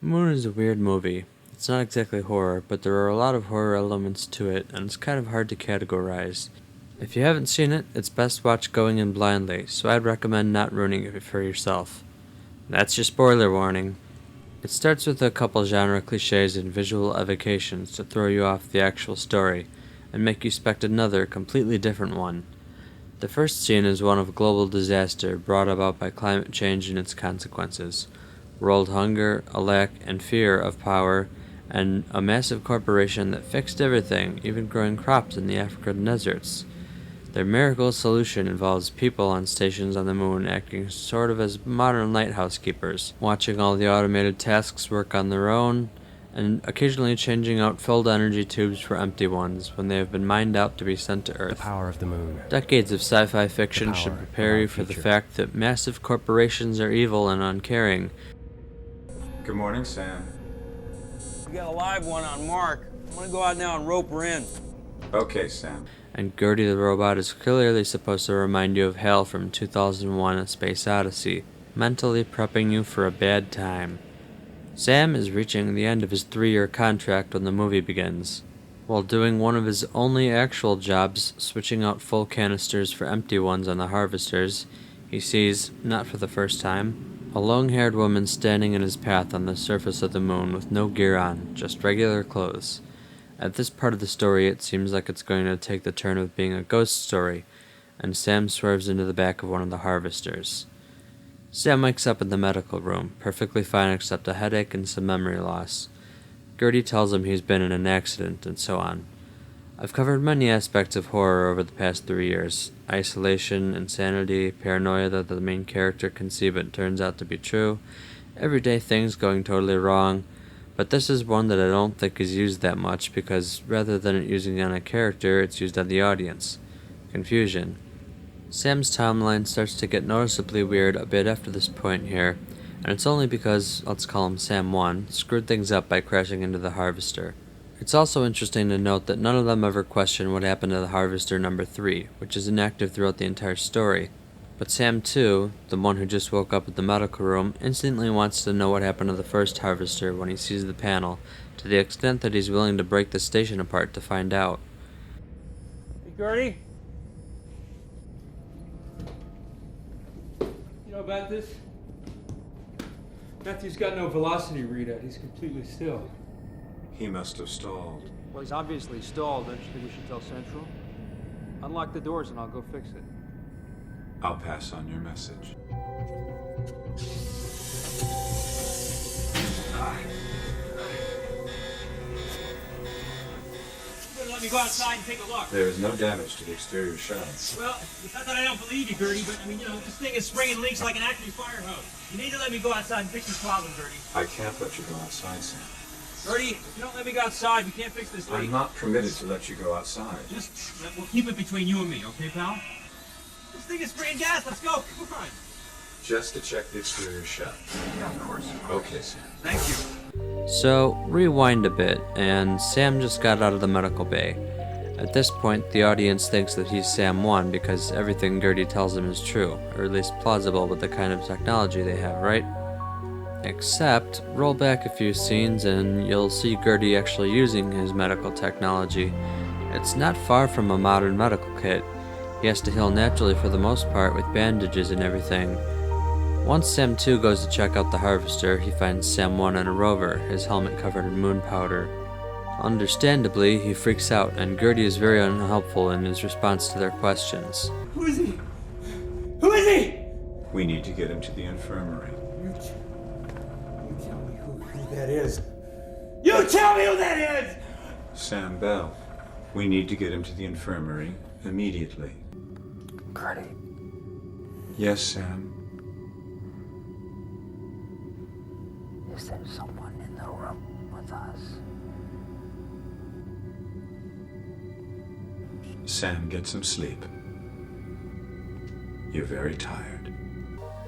Moon is a weird movie. It's not exactly horror, but there are a lot of horror elements to it, and it's kind of hard to categorize. If you haven't seen it, it's best watched going in blindly, so I'd recommend not ruining it for yourself. That's your spoiler warning. It starts with a couple genre cliches and visual evocations to throw you off the actual story, and make you expect another, completely different one. The first scene is one of global disaster brought about by climate change and its consequences. World hunger, a lack and fear of power, and a massive corporation that fixed everything, even growing crops in the African deserts. Their miracle solution involves people on stations on the moon acting sort of as modern lighthouse keepers, watching all the automated tasks work on their own, and occasionally changing out filled energy tubes for empty ones when they have been mined out to be sent to Earth. The power of the moon. Decades of sci-fi fiction should prepare you for the fact that massive corporations are evil and uncaring. Good morning, Sam. We got a live one on Mark. I'm gonna go out now and rope her in. Okay, Sam. And Gertie the robot is clearly supposed to remind you of Hal from 2001: A Space Odyssey, mentally prepping you for a bad time. Sam is reaching the end of his 3-year contract when the movie begins. While doing one of his only actual jobs, switching out full canisters for empty ones on the harvesters, he sees, not for the first time, a long-haired woman standing in his path on the surface of the moon with no gear on, just regular clothes. At this part of the story, it seems like it's going to take the turn of being a ghost story, and Sam swerves into the back of one of the harvesters. Sam wakes up in the medical room, perfectly fine except a headache and some memory loss. Gertie tells him he's been in an accident, and so on. I've covered many aspects of horror over the past 3 years. Isolation, insanity, paranoia that the main character can see but turns out to be true, everyday things going totally wrong, but this is one that I don't think is used that much because rather than it using on a character, it's used on the audience. Confusion. Sam's timeline starts to get noticeably weird a bit after this point here, and it's only because, let's call him Sam 1, screwed things up by crashing into the harvester. It's also interesting to note that none of them ever question what happened to the harvester number 3, which is inactive throughout the entire story. But Sam 2, the one who just woke up at the medical room, instantly wants to know what happened to the first harvester when he sees the panel, to the extent that he's willing to break the station apart to find out. Hey, Gertie? You know about this? Matthew's got no velocity readout. He's completely still. He must have stalled. Well, he's obviously stalled. Don't you think we should tell Central? Unlock the doors and I'll go fix it. I'll pass on your message. Let me go outside and take a look. There is no damage to the exterior shell. Well, it's not that I don't believe you, Gertie, but I mean, this thing is spraying leaks like an active fire hose. You need to let me go outside and fix this problem, Gertie. I can't let you go outside, Sam. Gertie, if you don't let me go outside, we can't fix this leak. I'm not permitted to let you go outside. We'll keep it between you and me, okay, pal? This thing is spraying gas. Let's go. Come on. Just to check the exterior shell. Yeah, of course. Okay, Sam. Thank you. So, rewind a bit, and Sam just got out of the medical bay. At this point, the audience thinks that he's Sam 1 because everything Gertie tells him is true, or at least plausible with the kind of technology they have, right? Except, roll back a few scenes and you'll see Gertie actually using his medical technology. It's not far from a modern medical kit. He has to heal naturally for the most part with bandages and everything. Once Sam 2 goes to check out the harvester, he finds Sam 1 on a rover, his helmet covered in moon powder. Understandably, he freaks out, and Gertie is very unhelpful in his response to their questions. Who is he? Who is he? We need to get him to the infirmary. You tell me who that is. You tell me who that is! Sam Bell. We need to get him to the infirmary immediately. Gertie. Yes, Sam. Is there someone in the room with us? Sam, get some sleep. You're very tired.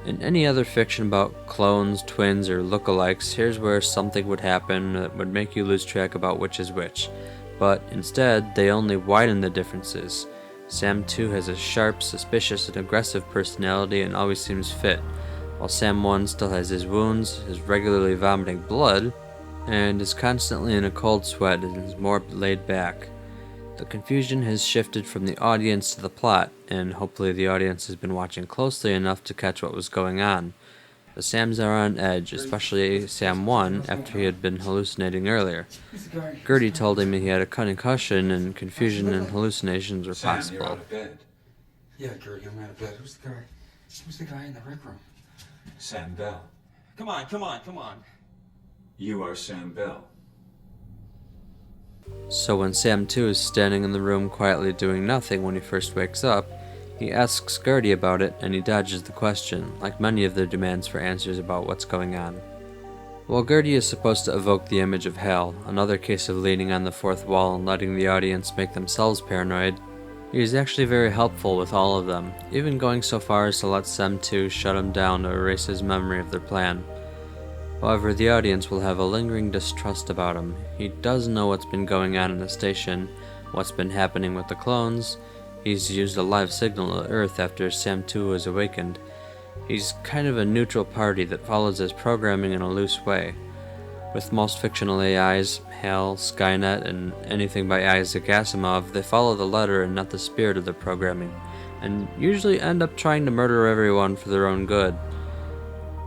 In any other fiction about clones, twins, or lookalikes, here's where something would happen that would make you lose track about which is which. But instead, they only widen the differences. Sam 2 has a sharp, suspicious, and aggressive personality and always seems fit, while Sam 1 still has his wounds, is regularly vomiting blood, and is constantly in a cold sweat and is more laid back. The confusion has shifted from the audience to the plot, and hopefully the audience has been watching closely enough to catch what was going on. The Sams are on edge, especially Sam 1 after he had been hallucinating earlier. Gertie told him he had a concussion and confusion and hallucinations were Sam, possible. you're out of bed. Yeah, Gertie, I'm out of bed. Who's the guy? Who's the guy in the rec room? Sam Bell. Come on, come on, come on. You are Sam Bell. So when Sam 2 is standing in the room quietly doing nothing when he first wakes up, he asks Gertie about it and he dodges the question, like many of their demands for answers about what's going on. While Gertie is supposed to evoke the image of Hal, another case of leaning on the fourth wall and letting the audience make themselves paranoid, he is actually very helpful with all of them, even going so far as to let Sam 2 shut him down to erase his memory of their plan. However, the audience will have a lingering distrust about him. He does know what's been going on in the station, what's been happening with the clones. He's used a live signal to Earth after Sam 2 was awakened. He's kind of a neutral party that follows his programming in a loose way. With most fictional AIs, HAL, Skynet, and anything by Isaac Asimov, they follow the letter and not the spirit of the programming, and usually end up trying to murder everyone for their own good.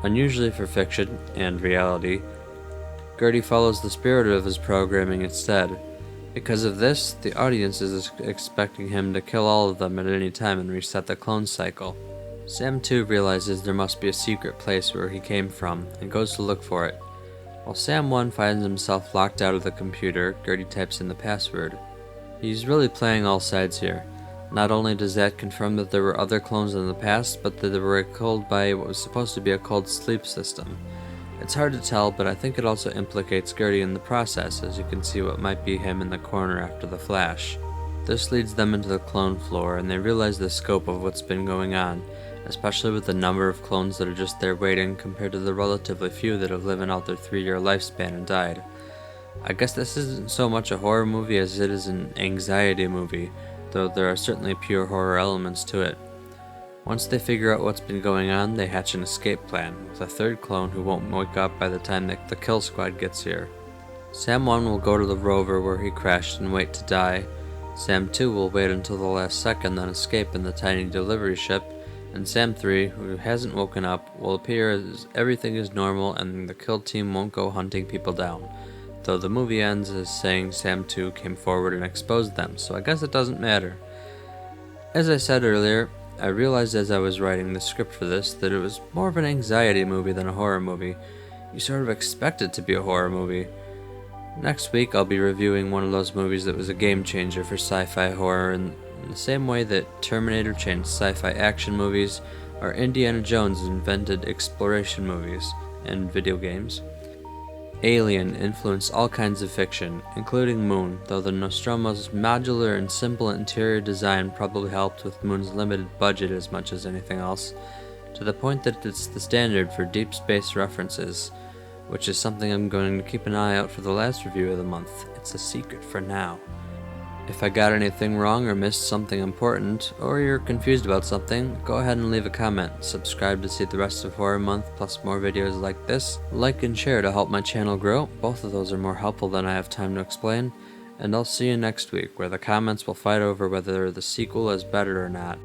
Unusually for fiction and reality, Gertie follows the spirit of his programming instead. Because of this, the audience is expecting him to kill all of them at any time and reset the clone cycle. Sam 2 realizes there must be a secret place where he came from, and goes to look for it. While Sam 1 finds himself locked out of the computer, Gertie types in the password. He's really playing all sides here. Not only does that confirm that there were other clones in the past, but that they were killed by what was supposed to be a cold sleep system. It's hard to tell, but I think it also implicates Gertie in the process, as you can see what might be him in the corner after the flash. This leads them into the clone floor, and they realize the scope of what's been going on, especially with the number of clones that are just there waiting compared to the relatively few that have lived out their 3-year lifespan and died. I guess this isn't so much a horror movie as it is an anxiety movie, though there are certainly pure horror elements to it. Once they figure out what's been going on, they hatch an escape plan, with a third clone who won't wake up by the time the kill squad gets here. Sam 1 will go to the rover where he crashed and wait to die. Sam 2 will wait until the last second, then escape in the tiny delivery ship, and Sam 3, who hasn't woken up, will appear as everything is normal and the kill team won't go hunting people down, though the movie ends as saying Sam 2 came forward and exposed them, so I guess it doesn't matter. As I said earlier, I realized as I was writing the script for this that it was more of an anxiety movie than a horror movie. You sort of expect it to be a horror movie. Next week I'll be reviewing one of those movies that was a game changer for sci-fi horror in the same way that Terminator changed sci-fi action movies or Indiana Jones invented exploration movies and video games. Alien influenced all kinds of fiction, including Moon, though the Nostromo's modular and simple interior design probably helped with Moon's limited budget as much as anything else, to the point that it's the standard for deep space references, which is something I'm going to keep an eye out for the last review of the month. It's a secret for now. If I got anything wrong or missed something important, or you're confused about something, go ahead and leave a comment. Subscribe to see the rest of Horror Month, plus more videos like this. Like and share to help my channel grow. Both of those are more helpful than I have time to explain. And I'll see you next week, where the comments will fight over whether the sequel is better or not.